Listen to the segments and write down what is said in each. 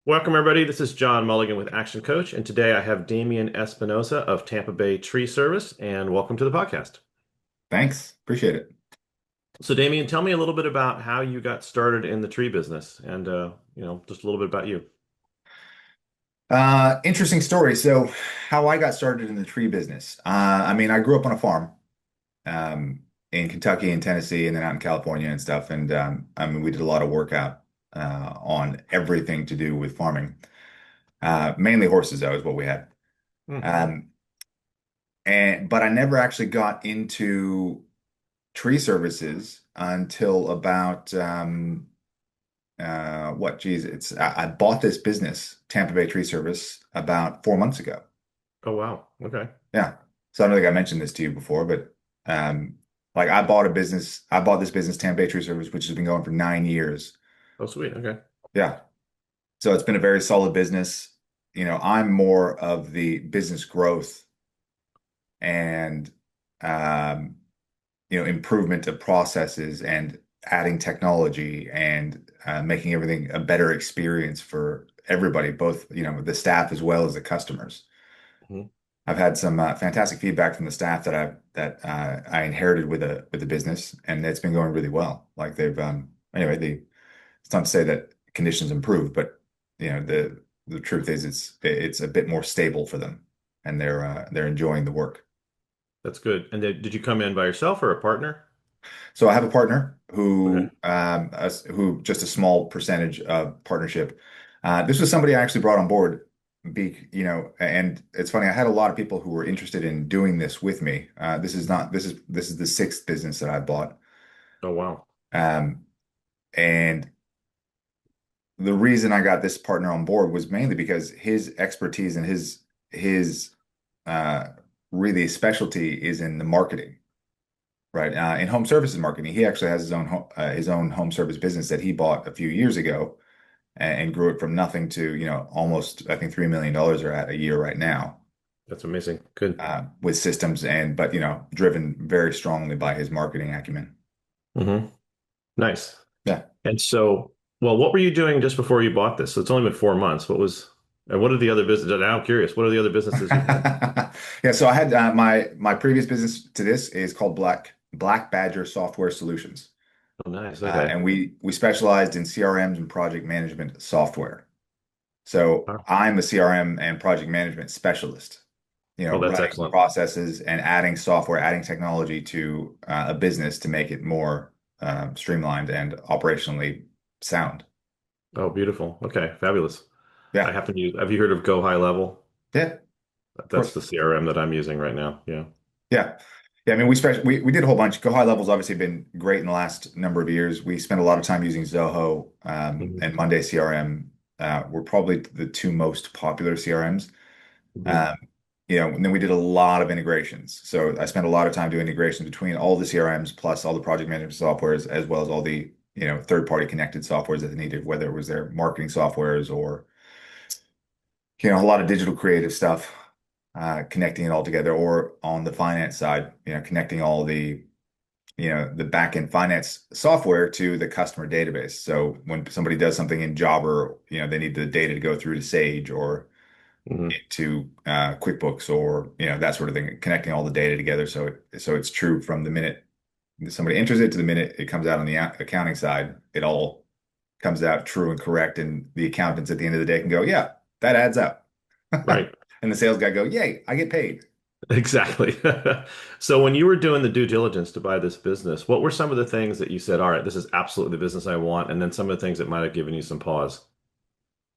Welcome, everybody. This is John Mulligan with Action Coach, and today I have Damian Espinosa of Tampa Bay Tree Service, and welcome to the podcast. Thanks. Appreciate it. So, Damian, tell me a little bit about how you got started in the tree business, and just a little bit about you. Interesting story. So, how I got started in the tree business. I grew up on a farm um, in Kentucky and Tennessee, and then out in California and stuff. And we did a lot of work out on everything to do with farming. Mainly horses, though, is what we had. Hmm. Um, but I never actually got into tree services until about geez, I bought this business, Tampa Bay Tree Service, about 4 months ago. Oh, wow. Okay. Yeah. So I don't think I mentioned this to you before, but like I bought this business, Tampa Bay Tree Service, which has been going for 9 years. Oh, sweet. Okay. Yeah. So it's been a very solid business. I'm more of the business growth and um, improvement of processes and adding technology and making everything a better experience for everybody, both, the staff as well as the customers. Mhm. I've had some fantastic feedback from the staff I inherited with the business, and it's been going really well. Like they've anyway, it's not to say that conditions improve, but the truth is it's a bit more stable for them, and they're enjoying the work. That's good. And did you come in by yourself or a partner? So I have a partner Okay. who just a small percentage of partnership. This was somebody I actually brought on board. And it's funny. I had a lot of people who were interested in doing this with me. This is the sixth business that I bought. Oh, wow. Um, and the reason I got this partner on board was mainly because his expertise and his uh, really specialty is in the marketing. Right. In home services marketing, he actually has his own home service business that he bought a few years ago and grew it from nothing to, almost, I think, $3 million are at a year right now, That's amazing. Good. with systems but, driven very strongly by his marketing acumen. Hmm. Nice. Yeah. And so, well, what were you doing just before you bought this? So it's only been 4 months. And what are the other businesses? Now I'm curious, what are the other businesses you've had? Yeah. So I had my previous business to this is called Black Badger Software Solutions. Oh, nice. Okay. And we specialized in CRMs and project management software. So Wow. I'm a CRM and project management specialist, Oh, that's running excellent. processes and adding software, adding technology to a business to make it more streamlined and operationally sound. Oh, beautiful. Okay, fabulous. I Yeah. happen to use, have you heard of Go High Level? Yeah, of That's the course. CRM that I'm using right now. Yeah. Yeah. Yeah. I mean, we did a whole bunch. Go High Level's obviously been great in the last number of years. We spent a lot of time using Zoho Hmm. and Monday CRM. Were probably the two most popular CRMs. Hmm. Um, and then we did a lot of integrations. So I spent a lot of time doing integrations between all the CRMs plus all the project management softwares, as well as all the, third-party connected softwares that they needed, whether it was their marketing softwares or, a lot of digital creative stuff, connecting it all together, or on the finance side, connecting all the back-end finance software to the customer database. So when somebody does something in Jobber, they need the data to go through to Sage or Hmm. into QuickBooks or that sort of thing, connecting all the data together so it's true from the minute somebody enters it to the minute it comes out on the accounting side. It all comes out true and correct, and the accountants at the end of the day can go, yeah, that adds up. Right. And the sales guy go, yay, I get paid. Exactly. So when you were doing the due diligence to buy this business, what were some of the things that you said, all right, this is absolutely the business I want, and then some of the things that might have given you some pause?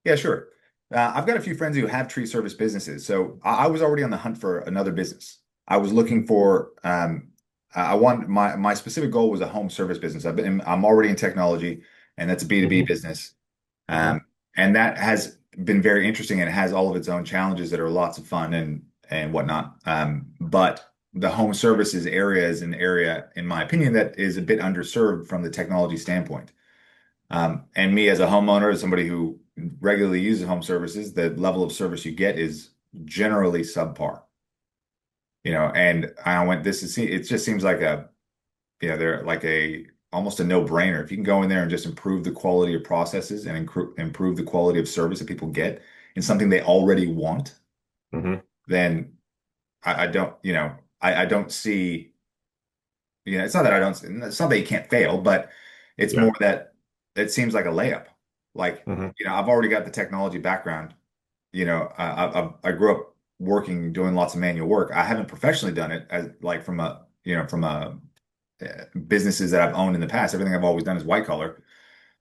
Yeah, sure. I've got a few friends who have tree service businesses, so I was already on the hunt for another business. I was looking for I want my specific goal was a home service business. I'm already in technology, and that's a B2B Hmm. business. Hmm. Um, and that has been very interesting, and it has all of its own challenges that are lots of fun and whatnot. But the home services area is an area, in my opinion, that is a bit underserved from the technology standpoint. And me as a homeowner, as somebody who regularly uses home services, the level of service you get is generally subpar. And I went, it just seems like they're like a almost a no-brainer. If you can go in there and just improve the quality of processes and improve the quality of service that people get in something they already want, Hmm. then I don't, I don't see, it's not that I don't, it's not that you can't fail, but it's Yeah. more that it seems like a layup. Like, Hmm. I've already got the technology background. I grew up working, doing lots of manual work. I haven't professionally done it as like from a businesses that I've owned in the past. Everything I've always done is white collar.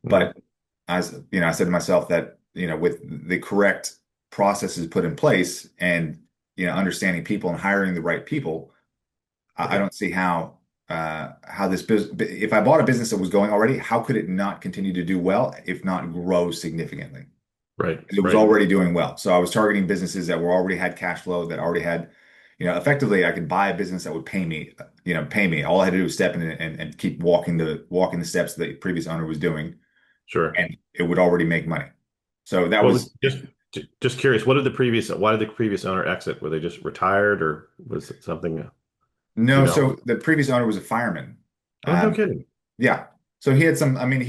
Hmm. But I said to myself that, with the correct processes put in place and, understanding people and hiring the right people, I Right. don't see how this business, if I bought a business that was going already, how could it not continue to do well, if not grow significantly? Right. Because it was Right. already doing well. So I was targeting businesses that were already had cash flow, that already had, effectively I could buy a business that would pay me. All I had to do was step in and keep walking the steps that the previous owner was doing, Sure. and it would already make money. So that Well, was just curious, why did the previous owner exit? Were they just retired or was it something, do you no. know? So the previous owner was a fireman. Oh, no Um, kidding. Yeah. So he had some, I mean,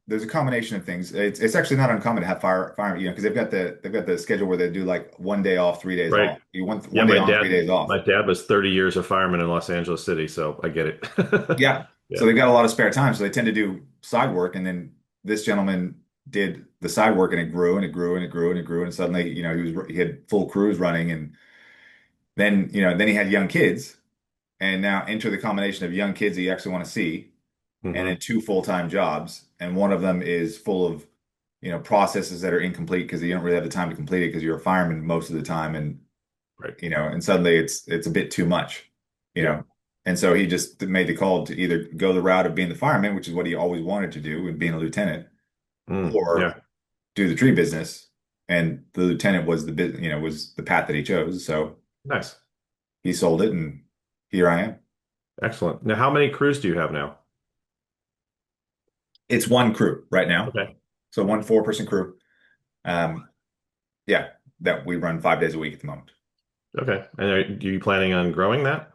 there's a combination of things. It's actually not uncommon to have firemen, because they've got the schedule where they do like one day off, 3 days Right. off. You want Yeah, one day on, 3 days off. my dad was 30 years a fireman in Los Angeles City, so I get it. Yeah. So Yeah. they've got a lot of spare time. So they tend to do side work. And then this gentleman did the side work, and it grew and it grew and it grew and it grew. And suddenly, he had full crews running. And then he had young kids. And now enter the combination of young kids that you actually want to see, and then Hmm. two full-time jobs, and one of them is full of processes that are incomplete because you don't really have the time to complete it because you're a fireman most of the time, and Right. and suddenly it's a bit too much you Yeah. know and so he just made the call to either go the route of being the fireman, which is what he always wanted to do, and being a lieutenant, or Yeah. do the tree business. And the lieutenant was was the path that he chose, so Nice. he sold it, and here I am. Excellent. Now, how many crews do you have now? It's one crew right now, Okay. so one 4-person crew. um yeah, that we run 5 days a week at the moment. Okay. And are you planning on growing that?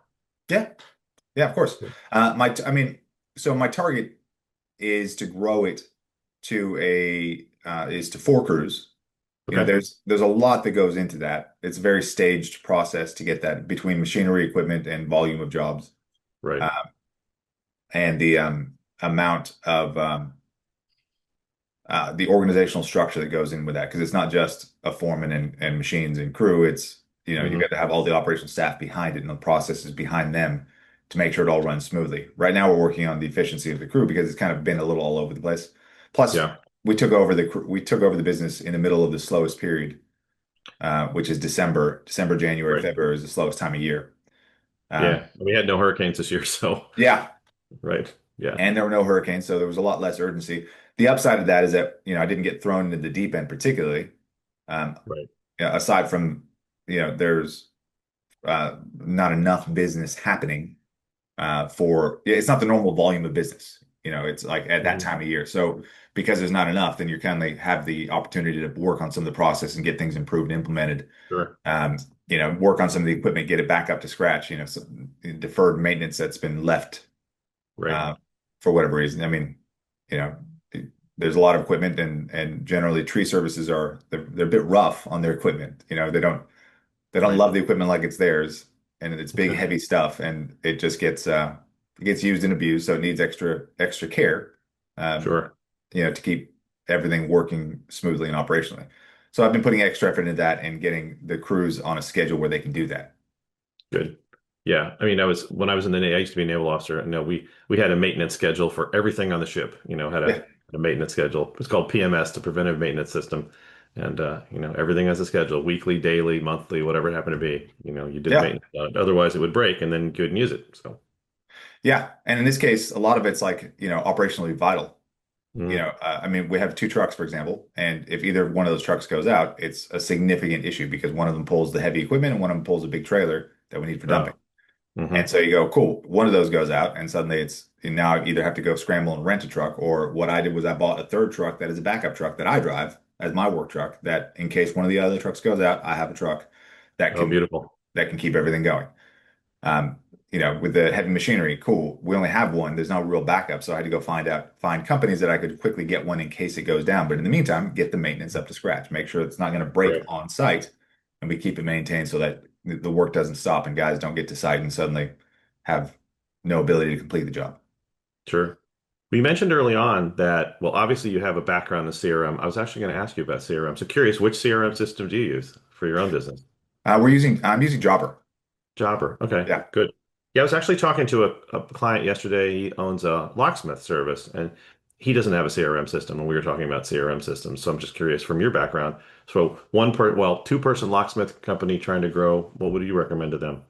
Yeah, yeah, of course. I mean, so my target is to grow it to 4 crews. Okay. There's a lot that goes into that. It's a very staged process to get that, between machinery, equipment, and volume of jobs, Right. uh, and the amount of the organizational structure that goes in with that. Because it's not just a foreman and machines and crew. It's, you've got Hmm. to have all the operational staff behind it and the processes behind them to make sure it all runs smoothly. Right now, we're working on the efficiency of the crew because it's kind of been a little all over the place. Plus, Yeah. we took over the business in the middle of the slowest period, which is December. December, January, Right. February is the slowest time of year. Um, Yeah. We had no hurricanes this year, so yeah, right. Yeah. and there were no hurricanes, so there was a lot less urgency. The upside of that is that, I didn't get thrown into the deep end particularly. Um, Right. Aside from, there's not enough business happening yeah, it's not the normal volume of business. It's like at that Hmm. time of year. So because there's not enough, then you kind of have the opportunity to work on some of the process and get things improved and implemented. Sure. Um, work on some of the equipment, get it back up to scratch. Some deferred maintenance that's been left Right. uh, for whatever reason. I mean, you know, there's a lot of equipment, and generally tree services they're a bit rough on their equipment. They don't Right. love the equipment like it's theirs, and it's big, Okay. heavy stuff, and it just gets used and abused, so it needs extra care, um, Sure. to keep everything working smoothly and operationally. So I've been putting extra effort into that and getting the crews on a schedule where they can do that. Good. Yeah. I mean, when I was in the Navy, I used to be a naval officer. And no, we had a maintenance schedule for everything on the ship. Had Yeah, a maintenance schedule. It's called PMS, the Preventive Maintenance System. And everything has a schedule, weekly, daily, monthly, whatever it happened to be. You did yeah, maintenance on it. Otherwise, it would break, and then you couldn't use it. So, yeah. And in this case, a lot of it's like, operationally vital. mm, I mean, we have two trucks, for example, and if either one of those trucks goes out, it's a significant issue because one of them pulls the heavy equipment and one of them pulls a big trailer that we need for dumping. oh, hmm, And so you go, cool, one of those goes out, and suddenly and now I either have to go scramble and rent a truck, or what I did was I bought a third truck that is a backup truck that I drive as my work truck, that in case one of the other trucks goes out, I have a truck that oh, can beautiful. keep everything going. Um, with the heavy machinery, cool. We only have one. There's no real backup. So I had to go find companies that I could quickly get one in case it goes down. But in the meantime, get the maintenance up to scratch. Make sure it's not going to break Right. on site, and we keep it maintained so that the work doesn't stop and guys don't get to site and suddenly have no ability to complete the job. Sure. Well, you mentioned early on that, well, obviously you have a background in CRM. I was actually going to ask you about CRM. So curious, which CRM system do you use for your own business? I'm using Jobber. Jobber. Okay, Yeah. good. Yeah, I was actually talking to a client yesterday. He owns a locksmith service and he doesn't have a CRM system. And we were talking about CRM systems. So I'm just curious from your background. So two-person locksmith company trying to grow. What would you recommend to them?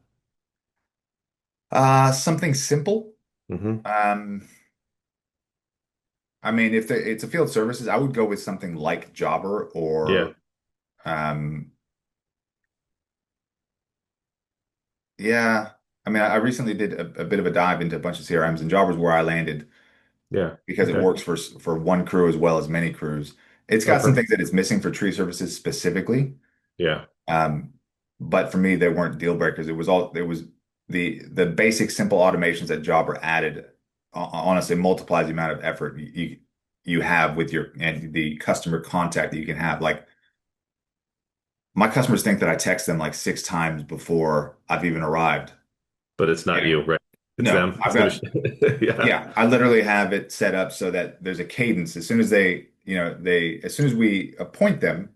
Something simple. Hmm. Um, I mean, if it's a field services, I would go with something like Jobber Yeah. or um, yeah. I mean, I recently did a bit of a dive into a bunch of CRMs, and Jobber's where I landed Yeah. because it Okay. works for one crew as well as many crews. It's Oh, got some perfect. things that it's missing for tree services specifically. Yeah. Um, but for me, they weren't deal breakers. It was the basic simple automations that Jobber added honestly multiplies the amount of effort you have with your and the customer contact that you can have. Like my customers think that I text them like 6 times before I've even arrived. But it's You not know, you, right? It's no, them. I've It's the got machine. Yeah. yeah, I literally have it set up so that there's a cadence. As soon as as soon as we appoint them,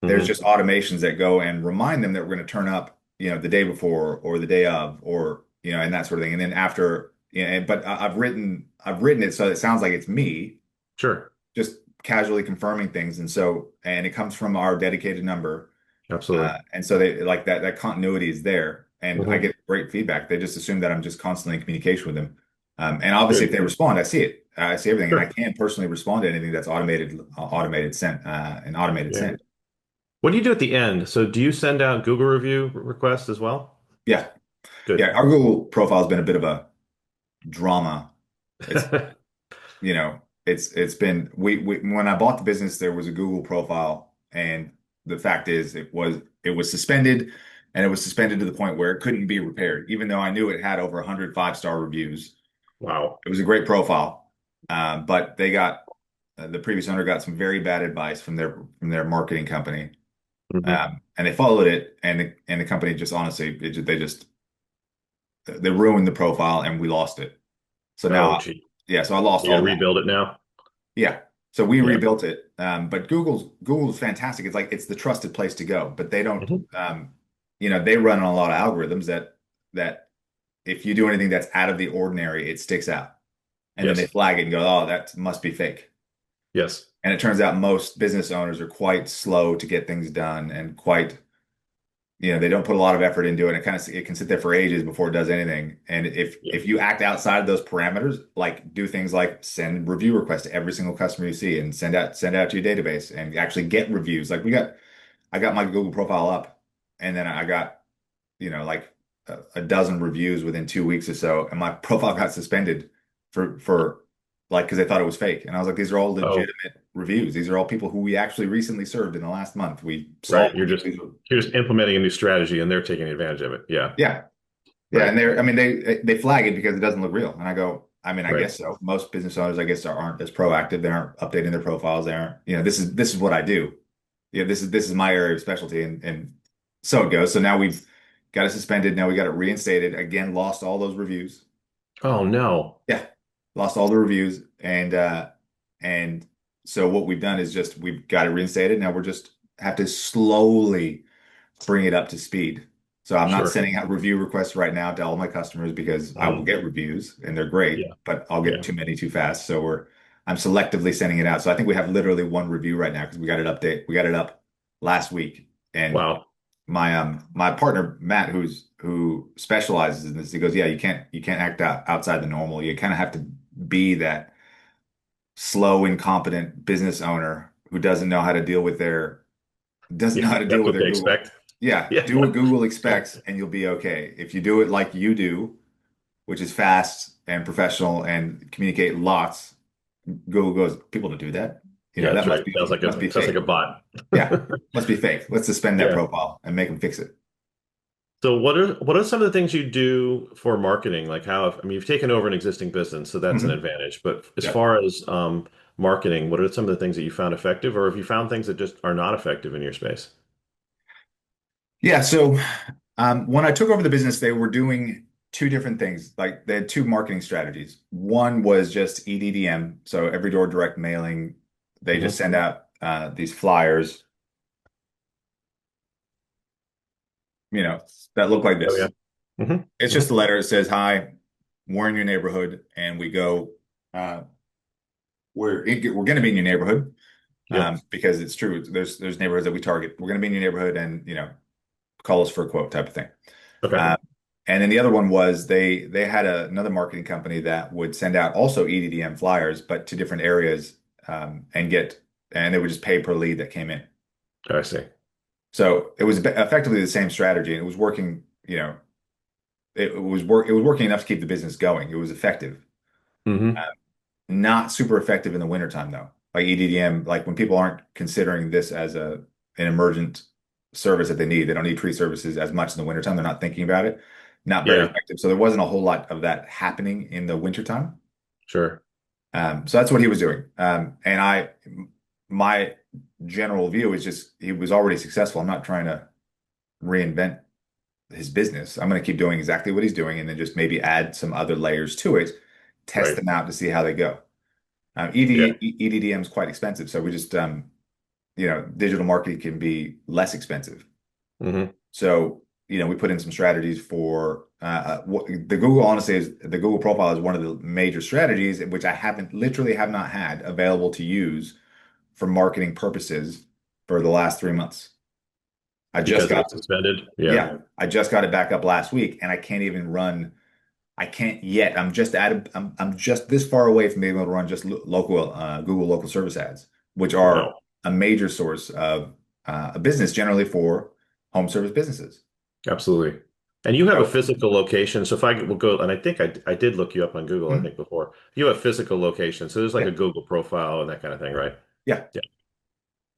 there's Hmm. just automations that go and remind them that we're going to turn up, the day before or the day of, or and that sort of thing. And then after, but I've written it so it sounds like it's me Sure. just casually confirming things, and it comes from our dedicated number, Absolutely. and so they like that continuity is there, and I Hmm. get great feedback. They just assume that I'm just constantly in communication with them, and obviously if Good. they respond, I see it. I see everything, and I Sure. can personally respond to anything that's automated sent, and automated Yeah. sent. What do you do at the end? So do you send out Google review requests as well? Yeah. Yeah, Good. our Google profile has been a bit of a drama. It's it's been we when I bought the business, there was a Google profile, and the fact is it was suspended, and it was suspended to the point where it couldn't be repaired, even though I knew it had over 100 5-star reviews. Wow. It was a great profile, but the previous owner got some very bad advice from their marketing company, Hmm. and they followed it, and the company just honestly they ruined the profile, and we lost it. So Oh, now, gee. yeah, so I lost You got to all that. rebuild it now? Yeah. So we Yeah. rebuilt it. But Google's fantastic. It's like it's the trusted place to go. But they don't Hmm. they run on a lot of algorithms that if you do anything that's out of the ordinary, it sticks out. And then they Yes. flag it and go, oh, that must be fake. Yes. And it turns out most business owners are quite slow to get things done and quite they don't put a lot of effort into it. It can sit there for ages before it does anything. And if Yeah. if you act outside of those parameters, like do things like send review requests to every single customer you see and send out to your database and actually get reviews. Like I got my Google profile up, and then I got like a dozen reviews within 2 weeks or so, and my profile got suspended for like because they thought it was fake. And I was like, these are all Oh, legitimate reviews. These are all people who we actually recently served in the last month. We right. solved issues. You're just implementing a new strategy and they're taking advantage of it. Yeah. Yeah. Yeah, Right. and I mean, they flag it because it doesn't look real. And I go, I mean, I Right. guess so. Most business owners, I guess, aren't as proactive. They aren't updating their profiles. They aren't, this is what I do. Yeah, this is my area of specialty, and so it goes. So now we've got it suspended. Now we got it reinstated. Again, lost all those reviews. Oh, no. Yeah, lost all the reviews, and so what we've done is just we've got it reinstated. Now we're just have to slowly bring it up to speed. So I'm not Sure. sending out review requests right now to all my customers because I will Mm. get reviews and they're great, Yeah. but I'll get Yeah. too many too fast. So I'm selectively sending it out. So I think we have literally one review right now because we got it up last week. And Wow. my partner Matt, who specializes in this, he goes, yeah, you can't act outside the normal. You kind of have to be that slow, incompetent business owner who doesn't know Yeah. how to deal That's with what their they Google. expect. Yeah, Yeah. do what Google expects and you'll be okay. If you do it like you do, which is fast and professional and communicate lots, Google goes, people don't do that. Yeah, that's That right. must be Sounds like a fake. bot. Yeah, must be fake. Let's suspend that Yeah. profile and make them fix it. So what are some of the things you do for marketing? Like how, I mean, you've taken over an existing business, so that's an Mhm. advantage. But as Yeah. far as marketing, what are some of the things that you found effective, or have you found things that just are not effective in your space? Yeah. So when I took over the business, they were doing two different things. Like they had two marketing strategies. One was just EDDM, so every door direct mailing. They just Hmm. send out these flyers, you know, that look like Oh yeah. this. Hmm. It's Hmm. just a letter that says, "Hi, we're in your neighborhood," and we go, uh, we're going to be in your neighborhood Yep. because it's true. There's neighborhoods that we target. We're going to be in your neighborhood, and call us for a quote type of thing. Okay. Um, and then the other one was they had another marketing company that would send out also EDDM flyers, but to different areas, and they would just pay per lead that came in. I see. So it was effectively the same strategy, and it was working. It was working enough to keep the business going. It was effective. Hmm. Not super effective in the wintertime though. Like EDDM, like when people aren't considering this as an emergent service that they need, they don't need tree services as much in the wintertime. They're not thinking about it. Not very Yeah. effective. So there wasn't a whole lot of that happening in the wintertime. Sure. So that's what he was doing. My general view is just he was already successful. I'm not trying to reinvent his business. I'm going to keep doing exactly what he's doing and then just maybe add some other layers to it, test Right. them out to see how they go. Yeah. EDDM is quite expensive, so we just digital marketing can be less expensive. Hmm. So we put in some strategies for what the Google honestly is the Google profile is one of the major strategies which I haven't literally have not had available to use for marketing purposes for the last 3 months. I just Because it got was suspended. Yeah. yeah, I just got it back up last week, and I can't even run. I can't yet. I'm just this far away from being able to run just local Google local service ads, which are Wow. a major source of a business generally for home service businesses. Absolutely. And you have a So, physical location. So if I will go, and I think I did look you up on Google, I mhm, think before. You have a physical location. So there's like yeah, a Google profile and that kind of thing, right? yeah, Yeah,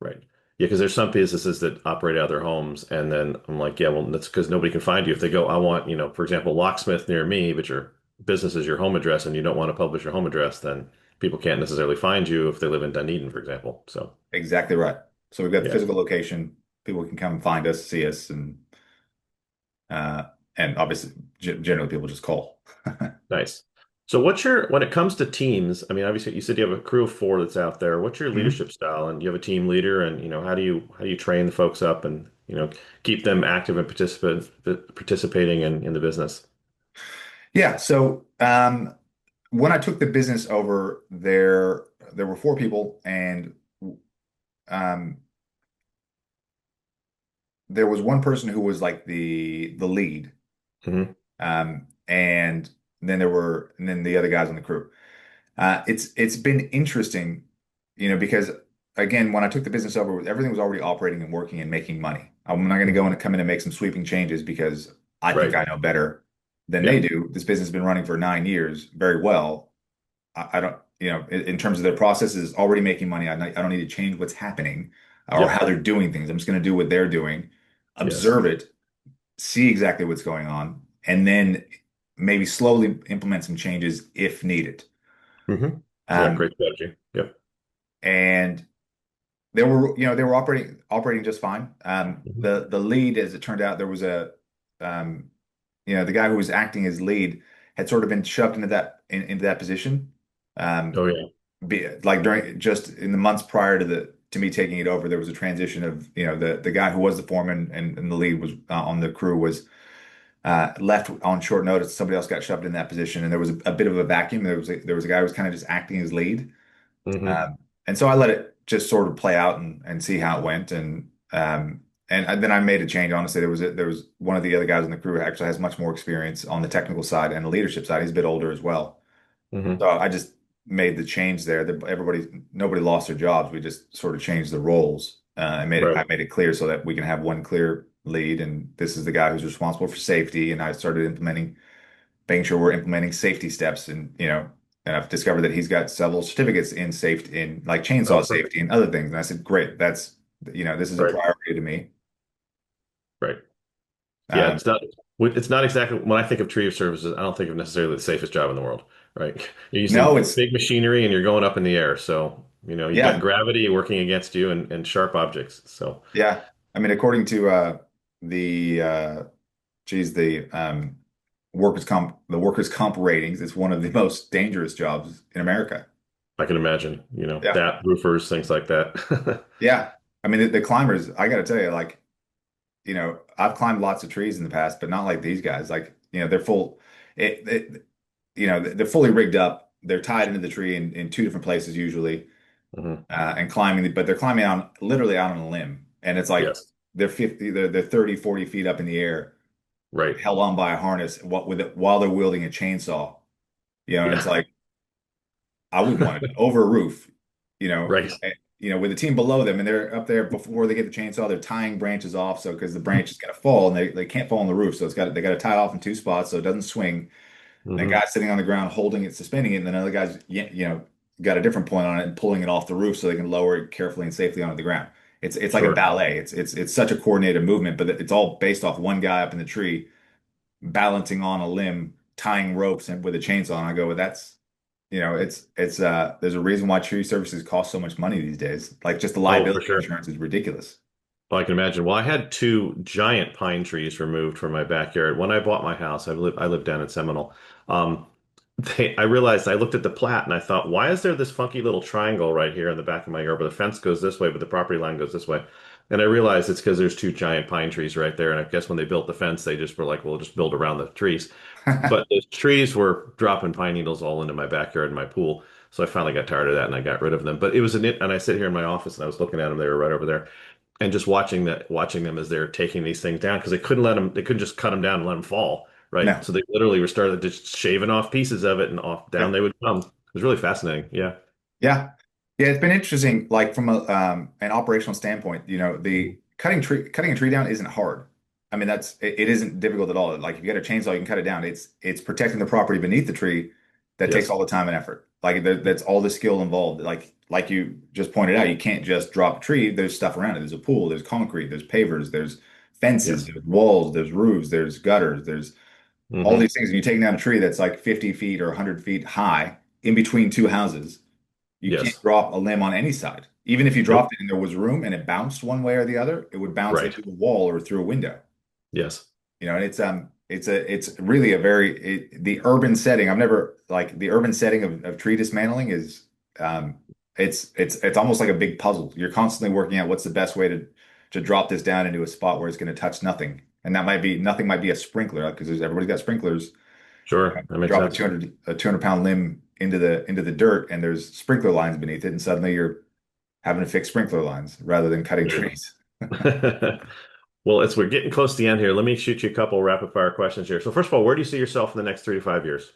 right. Yeah, because there's some businesses that operate out of their homes. And then I'm like, yeah, well, that's because nobody can find you. If they go, I want, for example, locksmith near me, but your business is your home address and you don't want to publish your home address, then people can't necessarily find you if they live in Dunedin, for example. So exactly right. So we've got the yeah. physical location. People can come find us, see us, uh, and obviously, generally, people just call. Nice. So when it comes to teams, I mean, obviously you said you have a crew of four that's out there. What's your Mhm. leadership style? And you have a team leader and, how do you train the folks up and, keep them active and participating in the business? Yeah. So when I took the business over, there were four people, and um, there was one person who was like the lead, Hmm. and then the other guys on the crew. It's been interesting, because again, when I took the business over, everything was already operating and working and making money. I'm not going to go in Hmm. and come in and make some sweeping changes because I think Right. I know better than they Yeah. do. This business has been running for 9 years very well. I don't, in terms of their processes, already making money. I don't need to change what's happening or Yep. how they're doing things. I'm just going to do what they're doing, Yes. observe it, see exactly what's going on, and then maybe slowly implement some changes if needed. Hmm. Yeah. Um, Great strategy. Yep. and they were operating just fine. Hmm. The lead, as it turned out, there was um, the guy who was acting as lead had sort of been shoved into that position. Um, Oh yeah. like during just in the months prior to me taking it over, there was a transition of the guy who was the foreman and the lead was on the crew was left on short notice. Somebody else got shoved in that position, and there was a bit of a vacuum. There was a guy who was kind of just acting as lead, Hmm. and so I let it just sort of play out and see how it went, and then I made a change. Honestly, there was one of the other guys in the crew who actually has much more experience on the technical side and the leadership side. He's a bit older as well. Hmm. So I just made the change there. Nobody lost their jobs. We just sort of changed the roles. I Right. made it clear so that we can have one clear lead, and this is the guy who's responsible for safety. And I started making sure we're implementing safety steps, and I've discovered that he's got several certificates in safety, in like Oh, chainsaw perfect. safety and other things. And I said, great, this is a Right. priority to me. Right. Yeah, Um, it's not exactly when I think of tree services, I don't think of necessarily the safest job in the world, right? You're no, using it's big machinery and you're going up in the air. So, you've got yeah, gravity working against you and sharp objects. So yeah. I mean, according to the geez, the workers' comp ratings, it's one of the most dangerous jobs in America. I can imagine, Yeah, that roofers, things like that. yeah. I mean, the climbers, I got to tell you, like, I've climbed lots of trees in the past, but not like these guys. Like, they're full, they're fully rigged up. They're tied into the tree in two different places usually, hmm and climbing, but they're climbing on literally out on a limb. And it's like Yes, they're 30, 40 feet up in the air, right. held on by a harness while they're wielding a chainsaw. And it's Yeah, like, I wouldn't want to over a roof, right. with the team below them, and they're up there before they get the chainsaw, they're tying branches off, so because the branch is gonna fall and they can't fall on the roof, so they got to tie it off in two spots so it doesn't swing. And hmm guy's sitting on the ground holding it, suspending it, and then another guy's got a different point on it and pulling it off the roof so they can lower it carefully and safely onto the ground. It's like a Sure. ballet. It's such a coordinated movement, but it's all based off one guy up in the tree balancing on a limb, tying ropes and with a chainsaw. And I go, well, there's a reason why tree services cost so much money these days. Like just the Oh, for liability sure. insurance is ridiculous. Well, I can imagine. Well, I had two giant pine trees removed from my backyard. When I bought my house, I live down in Seminole. Um, I realized I looked at the plat and I thought, why is there this funky little triangle right here in the back of my yard? But the fence goes this way, but the property line goes this way. And I realized it's because there's two giant pine trees right there. And I guess when they built the fence, they just were like, well, we'll just build around the trees. But the trees were dropping pine needles all into my backyard and my pool. So I finally got tired of that and I got rid of them. But it was and I sit here in my office and I was looking at them. They were right over there and just watching them as they're taking these things down because they couldn't just cut them down and let them fall, right? No. So they literally were started just shaving off pieces of it and off down Yep. they would come. It was really fascinating. Yeah. Yeah. Yeah, it's been interesting, like from an operational standpoint, Mhm. the cutting a tree down isn't hard. I mean, it isn't difficult at all. Like if you got a chainsaw, you can cut it down. It's protecting the property beneath the tree that takes Yes. all the time and effort. Like that's all the skill involved. Like you just pointed out, you can't just drop a tree. There's stuff around it. There's a pool, there's concrete, there's pavers, there's fences, Yes. there's walls, there's roofs, there's gutters, there's all hmm these things. And you take down a tree that's like 50 feet or 100 feet high in between two houses. You can't Yes. drop a limb on any side. Even if you dropped Nope. it and there was room and it bounced one way or the other, it would bounce Right. into the wall or through a window. Yes. And it's really the urban setting. I've never like the urban setting of tree dismantling is um it's almost like a big puzzle. You're constantly working out what's the best way to drop this down into a spot where it's going to touch nothing. And that might be nothing might be a sprinkler because everybody's got sprinklers. Sure. That makes Drop sense. 200 pound limb into the dirt and there's sprinkler lines beneath it and suddenly you're having to fix sprinkler lines rather than cutting Right. trees. Well, we're getting close to the end here. Let me shoot you a couple rapid fire questions here. So first of all, where do you see yourself in the next 3 to 5 years?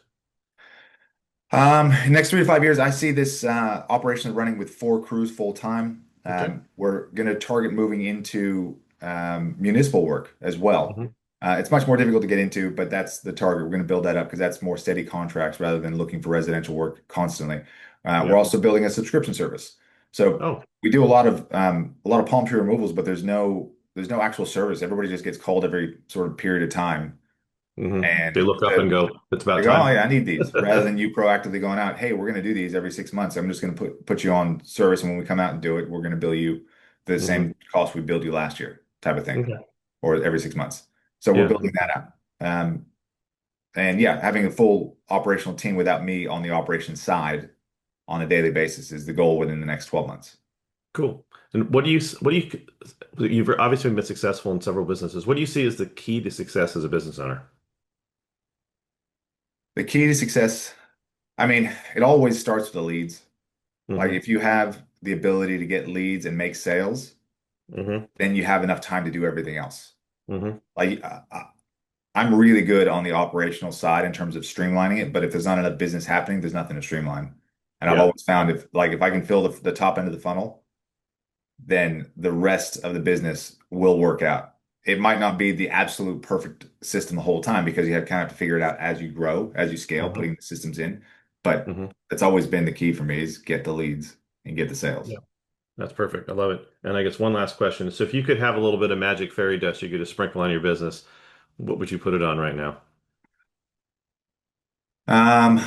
Next 3 to 5 years, I see this operation running with 4 crews full time. Okay. We're going to target moving into municipal work as well. hmm It's much more difficult to get into, but that's the target. We're going to build that up because that's more steady contracts rather than looking for residential work constantly. We're Yeah. also building a subscription service. So Oh. we do a lot of palm tree removals, but there's no actual service. Everybody just gets called every sort of period of time. They And look up and go, it's about they go, oh time. yeah, I need these. Rather than you proactively going out, hey, we're going to do these every 6 months. I'm just going to put you on service, and when we come out and do it, we're going to bill you the hmm same cost we billed you last year, type of thing, Okay. or every 6 months. So we're Yeah. building that out. And yeah, having a full operational team without me on the operations side on a daily basis is the goal within the next 12 months. Cool. And you've obviously been successful in several businesses. What do you see as the key to success as a business owner? The key to success, I mean, it always starts with the leads. Like hmm if you have the ability to get leads and make sales, hmm then you have enough time to do everything else. hmm Like I'm really good on the operational side in terms of streamlining it, but if there's not enough business happening, there's nothing to streamline. And I've Yeah. always found if I can fill the top end of the funnel, then the rest of the business will work out. It might not be the absolute perfect system the whole time because you have kind of to figure it out as you grow, as you scale, hmm putting the systems in. But hmm that's always been the key for me is get the leads and get the sales. Yeah. That's perfect. I love it. And I guess one last question. So if you could have a little bit of magic fairy dust you could just sprinkle on your business, What would you put it on right now? Um,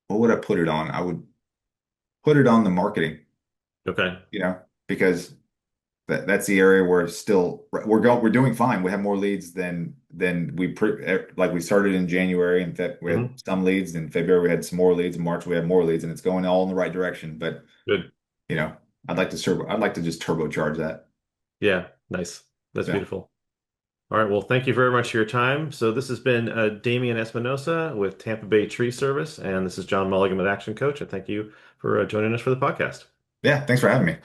what would I put it on? I would put it on the marketing, Okay. because that's the area where still we're doing fine. We have more leads than like we started in January, and we had Hmm. some leads. In February, we had some more leads. In March, we had more leads, and it's going all in the right direction. But Good. you know, I'd like to just turbocharge that. Yeah. Nice. That's Yeah. beautiful. All right. Well, thank you very much for your time. So this has been Damian Espinosa with Tampa Bay Tree Service, and this is John Mulligan with Action Coach. And thank you for joining us for the podcast. Yeah. Thanks for having me.